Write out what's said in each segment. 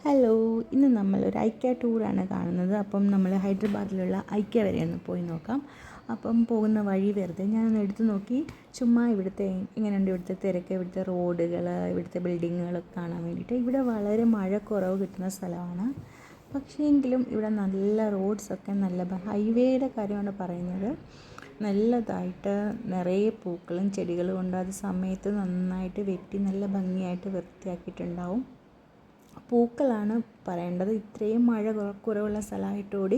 Hello, ഇന്ന് നമ്മളൊരു ഐക്യ ടൂറാണ് കാണുന്നത്. അപ്പം നമ്മൾ ഹൈദരാബാദിലുള്ള ഐക്യ വരെ ഒന്ന് പോയി നോക്കാം. അപ്പം പോകുന്ന വഴി വെറുതെ ഞാനൊന്ന് എടുത്തു നോക്കി, ചുമ്മാ ഇവിടുത്തെ എങ്ങനെയുണ്ട് ഇവിടുത്തെ തിരക്ക്, ഇവിടുത്തെ റോഡുകൾ, ഇവിടുത്തെ ബിൽഡിങ്ങുകളൊക്കെ കാണാൻ വേണ്ടിയിട്ട്. ഇവിടെ വളരെ മഴ കുറവ് കിട്ടുന്ന സ്ഥലമാണ്. പക്ഷേ എങ്കിലും ഇവിടെ നല്ല റോഡ്സൊക്കെ നല്ല ഹൈവേയുടെ കാര്യമാണ് പറയുന്നത്. നല്ലതായിട്ട് നിറയെ പൂക്കളും ചെടികളും ഉണ്ട്. അത് സമയത്ത് നന്നായിട്ട് വെട്ടി നല്ല ഭംഗിയായിട്ട് വൃത്തിയാക്കിയിട്ടുണ്ടാവും. പൂക്കളാണ് പറയേണ്ടത്. ഇത്രയും മഴ കുറവുള്ള സ്ഥലമായിട്ടോടി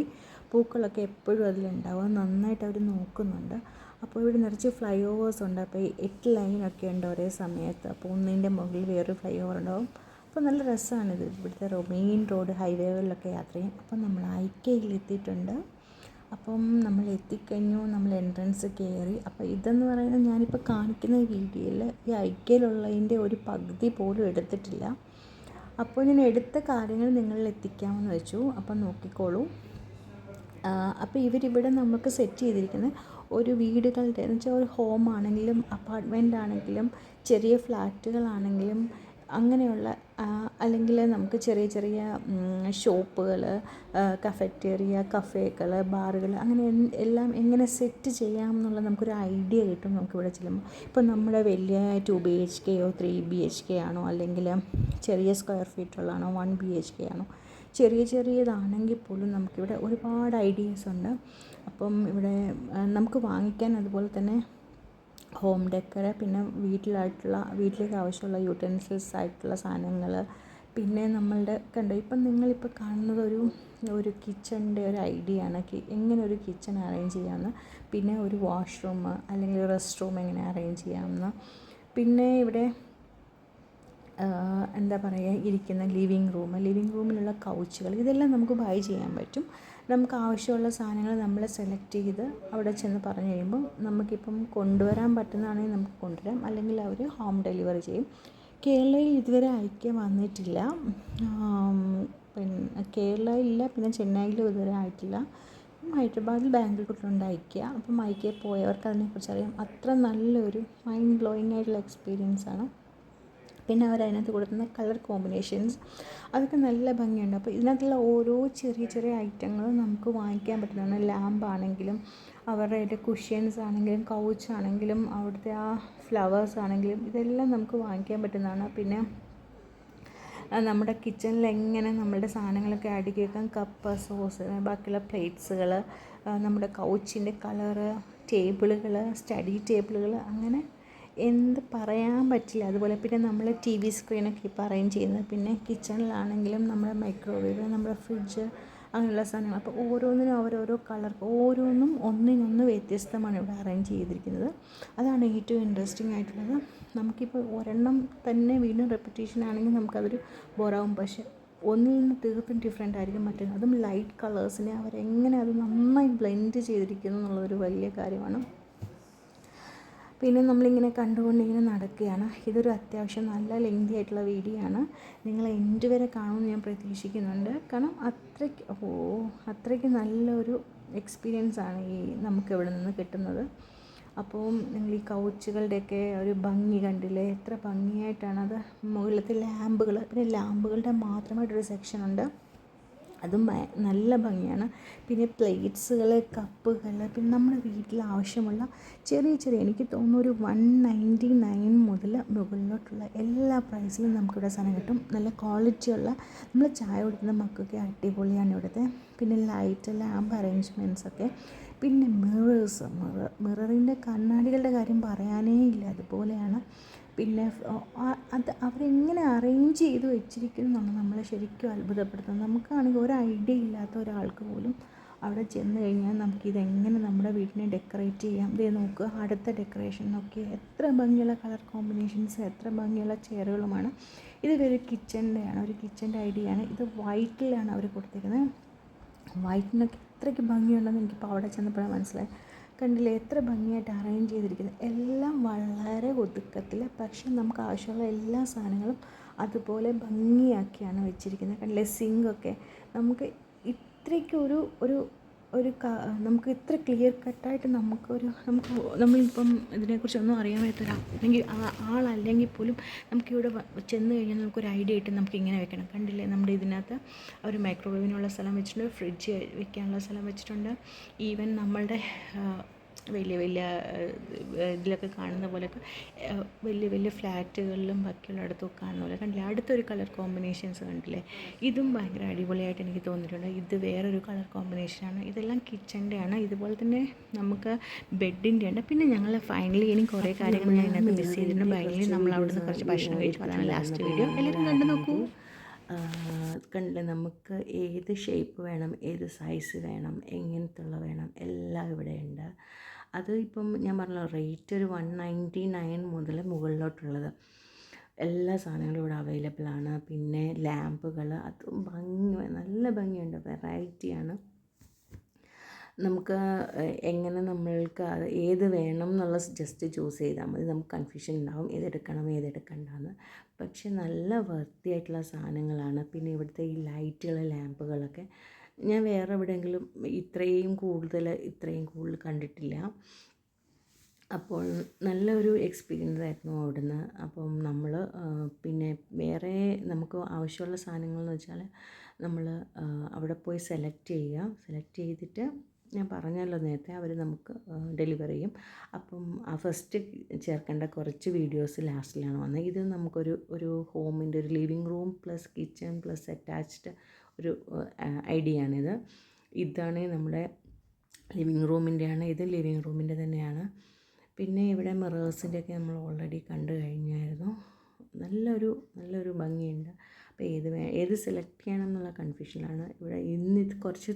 പൂക്കളൊക്കെ എപ്പോഴും അതിലുണ്ടാവും. നന്നായിട്ട് അവർ നോക്കുന്നുണ്ട്. അപ്പോൾ ഇവിടെ നിറച്ച് ഫ്ലൈ ഓവേഴ്സ് ഉണ്ട്. അപ്പോൾ 8 ലൈനൊക്കെ ഉണ്ട് ഒരേ സമയത്ത്. അപ്പോൾ ഒന്നിൻ്റെ മുകളിൽ വേറൊരു ഫ്ലൈ ഓവർ ഉണ്ടാവും. അപ്പോൾ നല്ല രസമാണിത്. ഇവിടുത്തെ മെയിൻ റോഡ് ഹൈവേകളിലൊക്കെ യാത്ര ചെയ്യും. അപ്പം നമ്മൾ ഐക്യയിൽ എത്തിയിട്ടുണ്ട്. അപ്പം നമ്മൾ എത്തിക്കഴിഞ്ഞു, നമ്മൾ എൻട്രൻസ് കയറി. അപ്പോൾ ഇതെന്ന് പറയുന്നത് ഞാനിപ്പോൾ കാണിക്കുന്ന വീഡിയോയിൽ ഈ ഐക്യയിലുള്ളതിൻ്റെ ഒരു പകുതി പോലും എടുത്തിട്ടില്ല. അപ്പോൾ ഞാൻ എടുത്ത കാര്യങ്ങൾ നിങ്ങളിൽ എത്തിക്കാമെന്ന് വെച്ചു. അപ്പം നോക്കിക്കോളൂ. അപ്പോൾ ഇവരിവിടെ നമുക്ക് സെറ്റ് ചെയ്തിരിക്കുന്നത് ഒരു വീടുകളുടെ എന്ന് വെച്ചാൽ ഒരു ഹോം ആണെങ്കിലും അപ്പാർട്ട്മെൻ്റ് ആണെങ്കിലും ചെറിയ ഫ്ലാറ്റുകളാണെങ്കിലും അങ്ങനെയുള്ള അല്ലെങ്കിൽ നമുക്ക് ചെറിയ ചെറിയ ഷോപ്പുകൾ, കഫറ്റേറിയ, കഫേകൾ, ബാറുകൾ അങ്ങനെ എല്ലാം എങ്ങനെ സെറ്റ് ചെയ്യാം എന്നുള്ള നമുക്കൊരു ഐഡിയ കിട്ടും നമുക്കിവിടെ ചെല്ലുമ്പോൾ. ഇപ്പോൾ നമ്മുടെ വലിയ 2 BHK 3 BHK ആണോ, അല്ലെങ്കിൽ ചെറിയ സ്ക്വയർ ഫീറ്റുള്ളതാണോ, 1 BHK ആണോ, ചെറിയതാണെങ്കിൽ പോലും നമുക്കിവിടെ ഒരുപാട് ഐഡിയാസ് ഉണ്ട്. അപ്പം ഇവിടെ നമുക്ക് വാങ്ങിക്കാൻ അതുപോലെ തന്നെ ഹോം ഡെക്കർ, പിന്നെ വീട്ടിലേക്ക് ആവശ്യമുള്ള യൂട്ടൻസിൽസ് ആയിട്ടുള്ള സാധനങ്ങൾ, പിന്നെ നമ്മളുടെ ഇപ്പം നിങ്ങളിപ്പോൾ കാണുന്നത് ഒരു കിച്ചണിൻ്റെ ഒരു ഐഡിയ ആണ്. എങ്ങനെ ഒരു കിച്ചൺ അറേഞ്ച് ചെയ്യാമെന്ന്, പിന്നെ ഒരു വാഷ്റൂം അല്ലെങ്കിൽ റെസ്റ്റ് റൂം എങ്ങനെ അറേഞ്ച് ചെയ്യാമെന്ന്, പിന്നെ ഇവിടെ എന്താ പറയുക ഇരിക്കുന്ന ലിവിങ് റൂമിലുള്ള കൗച്ചുകൾ, ഇതെല്ലാം നമുക്ക് ബൈ ചെയ്യാൻ പറ്റും. നമുക്ക് ആവശ്യമുള്ള സാധനങ്ങൾ നമ്മൾ സെലക്ട് ചെയ്ത് അവിടെ ചെന്ന് പറഞ്ഞു കഴിയുമ്പോൾ നമുക്കിപ്പം കൊണ്ടുവരാൻ പറ്റുന്നതാണെങ്കിൽ നമുക്ക് കൊണ്ടുവരാം, അല്ലെങ്കിൽ അവർ ഹോം ഡെലിവറി ചെയ്യും. കേരളയിൽ ഇതുവരെ ഐക്യ വന്നിട്ടില്ല. പിന്നെ കേരളയിലില്ല, പിന്നെ ചെന്നൈയിലും ഇതുവരെ ആയിട്ടില്ല. ഹൈദരാബാദിൽ ബാംഗ്ലൂരിലുണ്ട് ഐക്യ. അപ്പം ഐക്യയിൽ പോയവർക്ക് അതിനെക്കുറിച്ച് അറിയാം. അത്ര നല്ലൊരു മൈൻഡ് ബ്ലോയിങ് ആയിട്ടുള്ള എക്സ്പീരിയൻസാണ്. പിന്നെ അതിനകത്ത് കൊടുക്കുന്ന കളർ കോമ്പിനേഷൻസ് അതൊക്കെ നല്ല ഭംഗിയുണ്ട്. അപ്പോൾ ഇതിനകത്തുള്ള ഓരോ ചെറിയ ഐറ്റങ്ങളും നമുക്ക് വാങ്ങിക്കാൻ പറ്റുന്നതാണ്. ലാമ്പാണെങ്കിലും അവരുടെ കുഷ്യൻസ് ആണെങ്കിലും കൗച്ചാണെങ്കിലും അവിടുത്തെ ആ ഫ്ലവേഴ്സ് ആണെങ്കിലും ഇതെല്ലാം നമുക്ക് വാങ്ങിക്കാൻ പറ്റുന്നതാണ്. പിന്നെ നമ്മുടെ കിച്ചണിൽ എങ്ങനെ നമ്മളുടെ സാധനങ്ങളൊക്കെ അടുക്കി വെക്കാം, കപ്പ്, സോസ്, ബാക്കിയുള്ള പ്ലേറ്റ്സുകൾ, നമ്മുടെ കൗച്ചിൻ്റെ കളറ്, ടേബിളുകൾ, സ്റ്റഡി ടേബിളുകൾ, അങ്ങനെ എന്ത് പറയാൻ പറ്റില്ല. അതുപോലെ പിന്നെ നമ്മൾ TV സ്ക്രീനൊക്കെ ഇപ്പോൾ അറേഞ്ച് ചെയ്യുന്നത്, പിന്നെ കിച്ചണിലാണെങ്കിലും നമ്മുടെ മൈക്രോവേവ്, നമ്മുടെ ഫ്രിഡ്ജ്, അങ്ങനെയുള്ള സാധനങ്ങൾ. അപ്പോൾ ഓരോന്നിനും ഓരോരോ കളർ, ഓരോന്നും ഒന്നിനൊന്ന് വ്യത്യസ്തമാണ് ഇവിടെ അറേഞ്ച് ചെയ്തിരിക്കുന്നത്. അതാണ് ഏറ്റവും ഇൻട്രസ്റ്റിംഗ് ആയിട്ടുള്ളത്. നമുക്കിപ്പോൾ ഒരെണ്ണം തന്നെ വീണ്ടും റെപ്പിറ്റേഷൻ ആണെങ്കിൽ നമുക്കതൊരു ബോറാവും. പക്ഷേ ഒന്നിൽ നിന്ന് തീർത്തും ഡിഫറെൻ്റ് ആയിരിക്കും മറ്റേ. അതും ലൈറ്റ് കളേഴ്സിനെ അവരെങ്ങനെ അത് നന്നായി ബ്ലെൻഡ് ചെയ്തിരിക്കുന്നു എന്നുള്ളൊരു വലിയ കാര്യമാണ്. പിന്നെ നമ്മളിങ്ങനെ കണ്ടുകൊണ്ടിങ്ങനെ നടക്കുകയാണ്. ഇതൊരു അത്യാവശ്യം നല്ല ലെങ്തി ആയിട്ടുള്ള വീഡിയോ ആണ്. നിങ്ങൾ എൻഡ് വരെ കാണുമെന്ന് ഞാൻ പ്രതീക്ഷിക്കുന്നുണ്ട്. കാരണം അത്രയ്ക്ക് നല്ലൊരു എക്സ്പീരിയൻസാണ് നമുക്കിവിടെ നിന്ന് കിട്ടുന്നത്. അപ്പോൾ നിങ്ങൾ ഈ കൗച്ചുകളുടെയൊക്കെ ഒരു ഭംഗി കണ്ടില്ലേ, എത്ര ഭംഗിയായിട്ടാണത്. മുകളിലത്തെ ലാമ്പുകൾ, പിന്നെ ലാമ്പുകളുടെ മാത്രമായിട്ടൊരു സെക്ഷനുണ്ട്, അതും നല്ല ഭംഗിയാണ്. പിന്നെ പ്ലേറ്റ്സുകൾ, കപ്പുകൾ, പിന്നെ നമ്മുടെ വീട്ടിൽ ആവശ്യമുള്ള ചെറിയ എനിക്ക് തോന്നുന്നു ഒരു 199 മുതൽ മുകളിലോട്ടുള്ള എല്ലാ പ്രൈസിലും നമുക്കിവിടെ സാധനം കിട്ടും. നല്ല ക്വാളിറ്റിയുള്ള നമ്മൾ ചായ കുടിക്കുന്ന മക്കൊക്കെ അടിപൊളിയാണ് ഇവിടുത്തെ. പിന്നെ ലൈറ്റ്, ലാമ്പ് അറേഞ്ച്മെൻറ്റ്സൊക്കെ, പിന്നെ മിററിൻ്റെ കണ്ണാടികളുടെ കാര്യം പറയാനേ ഇല്ല, അതുപോലെയാണ്. പിന്നെ അത് അവരെങ്ങനെ അറേഞ്ച് ചെയ്ത് വെച്ചിരിക്കുന്നു നമ്മൾ ശരിക്കും അത്ഭുതപ്പെടുത്തുന്നത്. നമുക്കാണെങ്കിൽ ഒരു ഐഡിയ ഇല്ലാത്ത ഒരാൾക്ക് പോലും അവിടെ ചെന്ന് കഴിഞ്ഞാൽ നമുക്കിതെങ്ങനെ നമ്മുടെ വീട്ടിനെ ഡെക്കറേറ്റ് ചെയ്യാം. ഇതേ നോക്കുക, അടുത്ത ഡെക്കറേഷൻ നോക്കി, എത്ര ഭംഗിയുള്ള കളർ കോമ്പിനേഷൻസ്, എത്ര ഭംഗിയുള്ള ചെയറുകളുമാണ്. ഇത് ഒരു കിച്ചൻ്റെ ഐഡിയ ആണ്. ഇത് വൈറ്റിലാണ് അവർ കൊടുത്തിരിക്കുന്നത്. വൈറ്റിനൊക്കെ എത്രയ്ക്ക് ഭംഗിയുണ്ടെന്ന് എനിക്കിപ്പോൾ അവിടെ ചെന്നപ്പോഴാണ് മനസ്സിലായി. കണ്ടില്ലേ എത്ര ഭംഗിയായിട്ട് അറേഞ്ച് ചെയ്തിരിക്കുന്നത്. എല്ലാം വളരെ ഒതുക്കത്തിൽ, പക്ഷെ നമുക്ക് ആവശ്യമുള്ള എല്ലാ സാധനങ്ങളും അതുപോലെ ഭംഗിയാക്കിയാണ് വെച്ചിരിക്കുന്നത്. കണ്ടില്ലേ സിങ്കൊക്കെ നമുക്ക് ഇത്രയ്ക്ക് ഒരു നമുക്ക് ഇത്ര ക്ലിയർ കട്ടായിട്ട് നമ്മളിപ്പം ഇതിനെക്കുറിച്ചൊന്നും അറിയാൻ പറ്റത്തില്ല അല്ലെങ്കിൽ ആളല്ലെങ്കിൽ പോലും നമുക്കിവിടെ ചെന്ന് കഴിഞ്ഞാൽ നമുക്കൊരു ഐഡിയ കിട്ടും നമുക്ക് ഇങ്ങനെ വെക്കണം. കണ്ടില്ലേ, നമ്മുടെ ഇതിനകത്ത് ഒരു മൈക്രോവേവിനുള്ള സ്ഥലം വെച്ചിട്ടുണ്ട്, ഫ്രിഡ്ജ് വെക്കാനുള്ള സ്ഥലം വെച്ചിട്ടുണ്ട്. ഈവൻ നമ്മളുടെ വലിയ വലിയ ഇതിലൊക്കെ കാണുന്ന പോലെയൊക്കെ വലിയ വലിയ ഫ്ലാറ്റുകളിലും ബാക്കിയുള്ളിടത്തൊക്കെ കാണുന്ന പോലെ കണ്ടില്ലേ, അടുത്തൊരു കളർ കോമ്പിനേഷൻസ് കണ്ടില്ലേ. ഇതും ഭയങ്കര അടിപൊളിയായിട്ട് എനിക്ക് തോന്നിയിട്ടുണ്ട്. ഇത് വേറൊരു കളർ കോമ്പിനേഷനാണ്. ഇതെല്ലാം കിച്ചൻ്റെയാണ്. ഇതുപോലെ തന്നെ നമുക്ക് ബെഡിൻ്റെ ഉണ്ട്. പിന്നെ ഞങ്ങൾ ഫൈനലി ഇനി കുറേ കാര്യങ്ങൾ ഞാൻ ഇതിനകത്ത് മിസ് ചെയ്തിട്ടുണ്ട്. ഫൈനലി നമ്മൾ അവിടുന്ന് കുറച്ച് ഭക്ഷണം കഴിച്ചു. അതാണ് ലാസ്റ്റ് വീഡിയോ. എല്ലാവരും കണ്ടു നോക്കൂ. കണ്ടില്ലേ, നമുക്ക് ഏത് ഷേപ്പ് വേണം, ഏത് സൈസ് വേണം, എങ്ങനത്തുള്ള വേണം, എല്ലാം ഇവിടെയുണ്ട്. അത് ഇപ്പം ഞാൻ പറഞ്ഞ റേറ്റ് ഒരു 199 മുതൽ മുകളിലോട്ടുള്ളത് എല്ലാ സാധനങ്ങളും ഇവിടെ അവൈലബിൾ ആണ്. പിന്നെ ലാമ്പുകൾ, അതും നല്ല ഭംഗിയുണ്ട്, വെറൈറ്റിയാണ്. നമുക്ക് എങ്ങനെ നമ്മൾക്ക് അത് ഏത് വേണം എന്നുള്ള ജസ്റ്റ് ചൂസ് ചെയ്താൽ മതി. നമുക്ക് കൺഫ്യൂഷൻ ഉണ്ടാവും ഏതെടുക്കണം ഏതെടുക്കണ്ടെന്ന്. പക്ഷെ നല്ല വൃത്തിയായിട്ടുള്ള സാധനങ്ങളാണ്. പിന്നെ ഇവിടുത്തെ ഈ ലൈറ്റുകൾ, ലാമ്പുകളൊക്കെ ഞാൻ വേറെ എവിടെയെങ്കിലും ഇത്രയും കൂടുതൽ കണ്ടിട്ടില്ല. അപ്പോൾ നല്ലൊരു എക്സ്പീരിയൻസ് ആയിരുന്നു അവിടുന്ന്. അപ്പം നമ്മൾ പിന്നെ വേറെ നമുക്ക് ആവശ്യമുള്ള സാധനങ്ങളെന്ന് വെച്ചാൽ നമ്മൾ അവിടെ പോയി സെലക്ട് ചെയ്തിട്ട് ഞാൻ പറഞ്ഞല്ലോ നേരത്തെ, അവർ നമുക്ക് ഡെലിവർ ചെയ്യും. അപ്പം ഫസ്റ്റ് ചേർക്കേണ്ട കുറച്ച് വീഡിയോസ് ലാസ്റ്റിലാണ് വന്നത്. ഇത് നമുക്കൊരു ഹോമിൻ്റെ ഒരു living room plus kitchen plus attached ഒരു ഐഡിയ ആണിത്. ഇതാണ് നമ്മുടെ ലിവിങ് റൂമിൻ്റെയാണ്. ഇത് ലിവിങ് റൂമിൻ്റെ തന്നെയാണ്. പിന്നെ ഇവിടെ മിറേഴ്സിൻ്റെയൊക്കെ നമ്മൾ ഓൾറെഡി കണ്ടു കഴിഞ്ഞായിരുന്നു. നല്ലൊരു ഭംഗിയുണ്ട്. അപ്പോൾ ഏത് സെലക്ട് ചെയ്യണം എന്നുള്ള കൺഫ്യൂഷനാണ് ഇവിടെ. ഇന്ന് കുറച്ച്